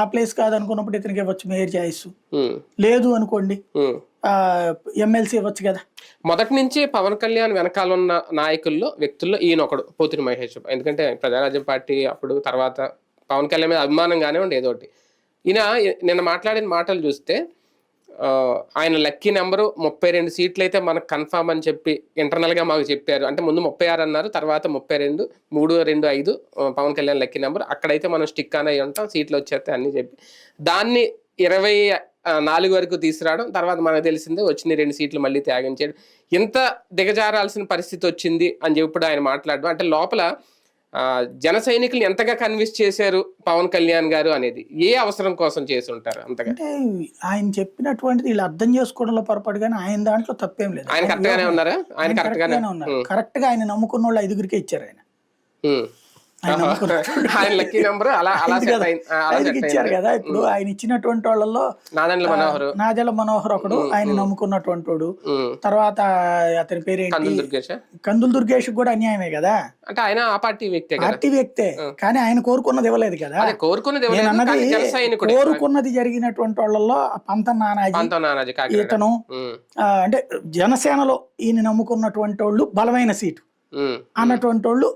ఆ ప్లేస్ కాదనుకున్నప్పుడు ఇతనికి ఇవ్వచ్చు మేయర్ ఛాయిస్. ఉమ్, లేదు అనుకోండి ఉమ్. ఎమ్మెల్సీ ఇవ్వచ్చు కదా. మొదటి నుంచి పవన్ కళ్యాణ్ వెనకాల ఉన్న నాయకుల్లో వ్యక్తుల్లో ఈయన ఒకడు, పోతిరి మహేష్. ఎందుకంటే ప్రజారాజ్యం పార్టీ అప్పుడు తర్వాత పవన్ కళ్యాణ్ మీద అభిమానంగానే ఉండే ఏదో ఒకటి. ఈయన నిన్న మాట్లాడిన మాటలు చూస్తే ఆయన లక్కీ నెంబరు 32 సీట్లు అయితే మనకు కన్ఫామ్ అని చెప్పి ఇంటర్నల్గా మాకు చెప్పారు. అంటే ముందు 36 అన్నారు, తర్వాత 32, 3, 2, 5 పవన్ కళ్యాణ్ లక్కీ నెంబర్. అక్కడైతే మనం స్టిక్ అని అయి ఉంటాం, సీట్లు వచ్చేస్తాయి అన్ని చెప్పి దాన్ని 24 వరకు తీసుకురావడం. తర్వాత మనకు తెలిసిందే వచ్చిన 2 సీట్లు మళ్ళీ త్యాగం చేయడం. ఇంత దిగజారాల్సిన పరిస్థితి వచ్చింది అని చెప్పి ఆయన మాట్లాడడం అంటే లోపల జన సైనికులు ఎంతగా కన్విన్స్ చేశారు పవన్ కళ్యాణ్ గారు అనేది, ఏ అవసరం కోసం చేసి ఉంటారు అంతగా? అంటే ఆయన చెప్పినటువంటిది వీళ్ళు అర్థం చేసుకోవడంలో పొరపాటు, కానీ ఆయన దాంట్లో తప్పేం లేదు. ఆయన కరెక్ట్ గానే ఉన్నారా? ఆయన కరెక్ట్ గానే ఉన్నారు. కరెక్ట్ గా ఆయన నమ్ముకున్న వాళ్ళు 5గురికే ఇచ్చారు. ఆయన లక్కీ నెంబర్ అలా ఇచ్చారు కదా. ఇప్పుడు ఆయన ఇచ్చినటువంటి వాళ్ళలో నాదెళ్ల మనోహర్ ఒకడు, ఆయన నమ్ముకున్నటువంటి వాడు. తర్వాత అతని పేరు కందుల దుర్గేష్ కూడా అన్యాయమే కదా. అంటే ఆయన ఆ పార్టీ వ్యక్తే, కానీ ఆయన కోరుకున్నది ఇవ్వలేదు కదా. కోరుకున్నది జరిగినటువంటి వాళ్ళలో పంతం నానాజీ ఇతను, అంటే జనసేనలో ఈయన నమ్ముకున్నటువంటి వాళ్ళు బలమైన సీటు అన్నటువంటి వాళ్ళు